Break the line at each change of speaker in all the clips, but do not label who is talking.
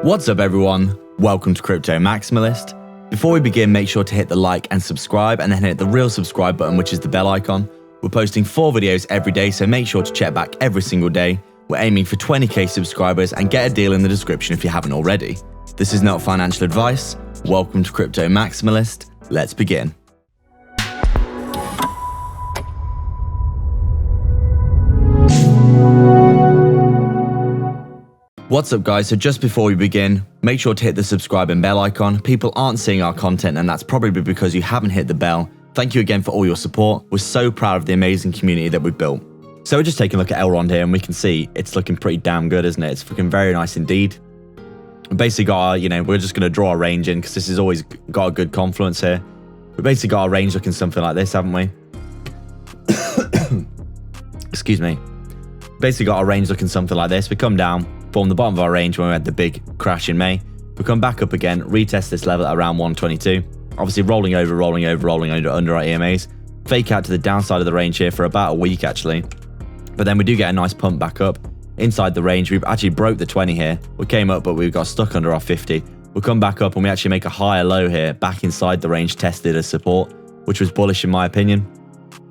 What's up everyone, welcome to Crypto Maximalist. Before we begin, make sure to hit the like and subscribe and then hit the real subscribe button, which is the bell icon. We're posting 4 videos every day, so make sure to check back every single day. We're aiming for 20k subscribers and get a deal in the description if you haven't already. This is not financial advice. Welcome to Crypto Maximalist. Let's begin. What's up guys, so just before we begin, make sure to hit the subscribe and bell icon. People aren't seeing our content and that's probably because you haven't hit the bell. Thank you again for all your support. We're so proud of the amazing community that we've built. So we're just taking a look at Elrond here and we can see it's looking pretty damn good, isn't it? It's looking very nice indeed. We basically got our, we're just going to draw a range in because this has always got a good confluence here. We basically got our range looking something like this, haven't we? Excuse me. Basically got our range looking something like this. We come down, form the bottom of our range when we had the big crash in May. We come back up again, retest this level at around 122. Obviously rolling over under our EMAs. Fake out to the downside of the range here for about a week actually. But then we do get a nice pump back up. Inside the range, we actually broke the 20 here. We came up, but we got stuck under our 50. We'll come back up and we actually make a higher low here, back inside the range, tested as support, which was bullish in my opinion.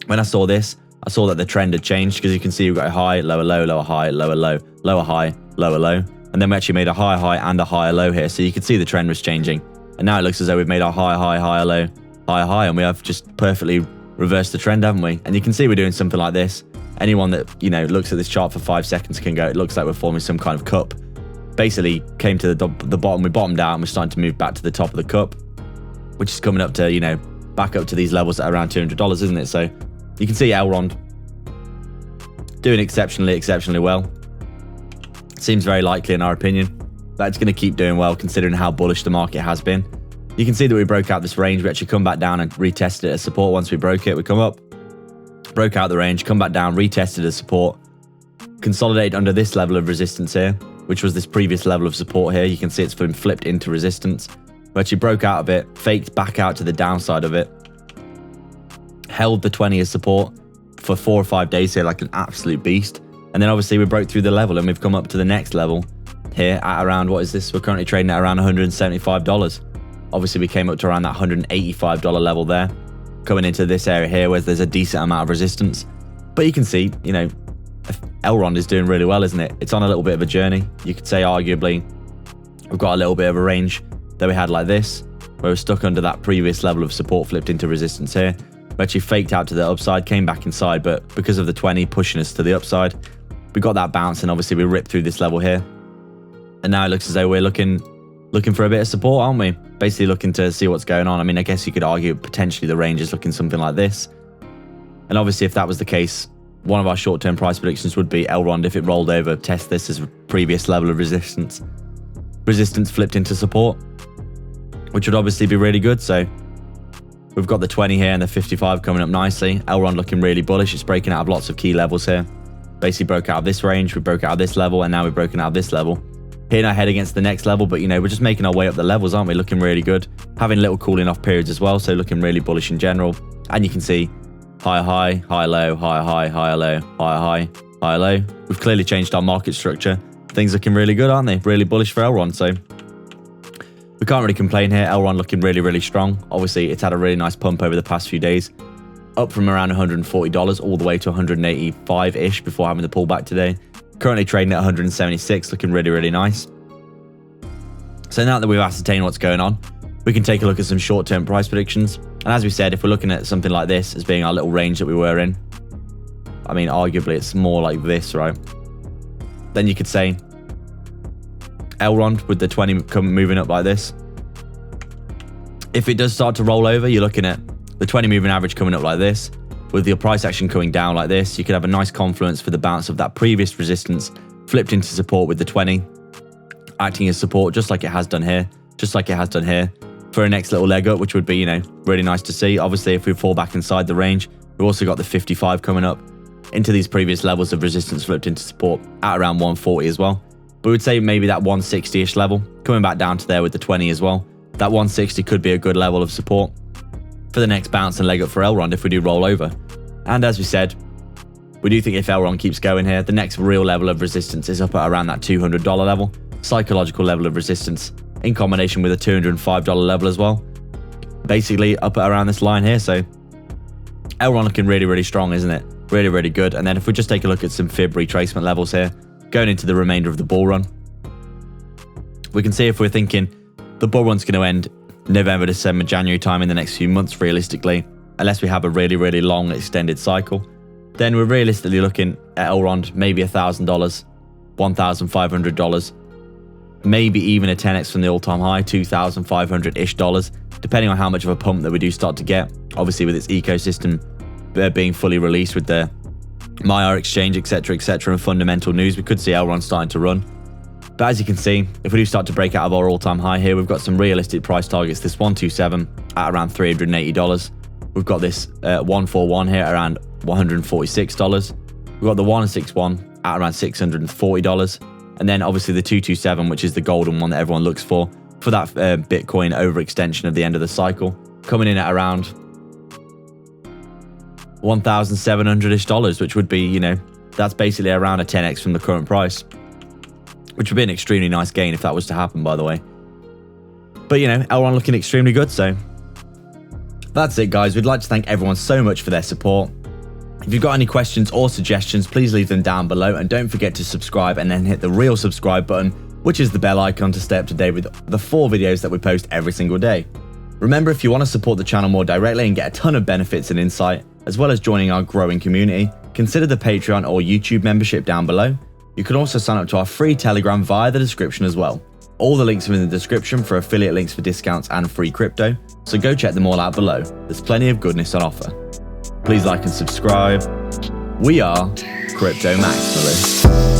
When I saw this, I saw that the trend had changed because you can see we've got a high, lower low, lower high, lower low, lower high, lower low. And then we actually made a higher high and a higher low here. So you can see the trend was changing. And now it looks as though we've made our higher high, higher low, higher high. And we have just perfectly reversed the trend, haven't we? And you can see we're doing something like this. Anyone that, looks at this chart for 5 seconds can go, it looks like we're forming some kind of cup. Basically came to the bottom, we bottomed out and we're starting to move back to the top of the cup, which is coming up to, back up to these levels at around $200, isn't it? So you can see Elrond doing exceptionally well. Seems very likely in our opinion that it's going to keep doing well considering how bullish the market has been. You can see that we broke out this range. We actually come back down and retested it as support. Once we broke it, we come up, broke out the range, come back down, retested as support, consolidated under this level of resistance here, which was this previous level of support here. You can see it's been flipped into resistance. We actually broke out of it, faked back out to the downside of it, held the 20 as support for 4 or 5 days here like an absolute beast. And then obviously we broke through the level and we've come up to the next level here at around, what is this? We're currently trading at around $175. Obviously we came up to around that $185 level there, coming into this area here where there's a decent amount of resistance. But you can see, Elrond is doing really well, isn't it? It's on a little bit of a journey. You could say arguably we've got a little bit of a range that we had like this, where we're stuck under that previous level of support, flipped into resistance here. We actually faked out to the upside, came back inside, but because of the 20 pushing us to the upside, we got that bounce and obviously we ripped through this level here. And now it looks as though we're looking for a bit of support, aren't we? Basically looking to see what's going on. I mean, I guess you could argue potentially the range is looking something like this. And obviously if that was the case, one of our short-term price predictions would be Elrond, if it rolled over, test this as a previous level of resistance. Resistance flipped into support, which would obviously be really good. So we've got the 20 here and the 55 coming up nicely. Elrond looking really bullish. It's breaking out of lots of key levels here. Basically broke out of this range, we broke out of this level, and now we've broken out of this level. Hitting our head against the next level, but we're just making our way up the levels, aren't we? Looking really good. Having little cooling off periods as well, so looking really bullish in general. And you can see higher high, higher low, higher high, higher low, higher high, higher low. We've clearly changed our market structure. Things looking really good, aren't they? Really bullish for Elrond, so we can't really complain here. Elrond looking really strong. Obviously, it's had a really nice pump over the past few days. Up from around $140 all the way to 185-ish before having the pullback today. Currently trading at 176, looking really nice. So now that we've ascertained what's going on, we can take a look at some short-term price predictions. And as we said, if we're looking at something like this as being our little range that we were in, I mean, arguably it's more like this, right? Then you could say Elrond with the 20 moving up like this. If it does start to roll over, you're looking at the 20 moving average coming up like this, with your price action coming down like this. You could have a nice confluence for the bounce of that previous resistance flipped into support with the 20 acting as support, just like it has done here, for a next little leg up, which would be, really nice to see. Obviously, if we fall back inside the range, we've also got the 55 coming up into these previous levels of resistance flipped into support at around 140 as well. But we would say maybe that 160-ish level coming back down to there with the 20 as well. That 160 could be a good level of support for the next bounce and leg up for Elrond if we do roll over. And as we said, we do think if Elrond keeps going here, the next real level of resistance is up at around that $200 level. psychological level of resistance in combination with a $205 level as well. Basically up at around this line here. So Elrond looking really, really strong, isn't it? Really, really good. And then if we just take a look at some fib retracement levels here, going into the remainder of the bull run, we can see if we're thinking the bull run's going to end November, December, January time in the next few months, realistically, unless we have a really, really long extended cycle, then we're realistically looking at Elrond maybe $1,000, $1,500, maybe even a 10x from the all-time high, $2,500-ish dollars, depending on how much of a pump that we do start to get. Obviously, with its ecosystem being fully released with the MyR exchange, etc., and fundamental news, we could see Elrond starting to run. But as you can see, if we do start to break out of our all-time high here, we've got some realistic price targets. This 127 at around $380. We've got this 141 here around $146. We've got the 161 at around $640. And then obviously the 227, which is the golden one that everyone looks for that Bitcoin overextension of the end of the cycle, coming in at around $1,700-ish dollars, which would be, you know, that's basically around a 10x from the current price, which would be an extremely nice gain if that was to happen, by the way. But, you know, Elrond looking extremely good. So that's it, guys. We'd like to thank everyone so much for their support. If you've got any questions or suggestions, please leave them down below, and don't forget to subscribe and then hit the real subscribe button, which is the bell icon, to stay up to date with the 4 videos that we post every single day. Remember, if you want to support the channel more directly and get a ton of benefits and insight, as well as joining our growing community, consider the Patreon or YouTube membership down below. You can also sign up to our free Telegram via the description as well. All the links are in the description for affiliate links for discounts and free crypto, so go check them all out below. There's plenty of goodness on offer. Please like and subscribe. We are Crypto Maximalists.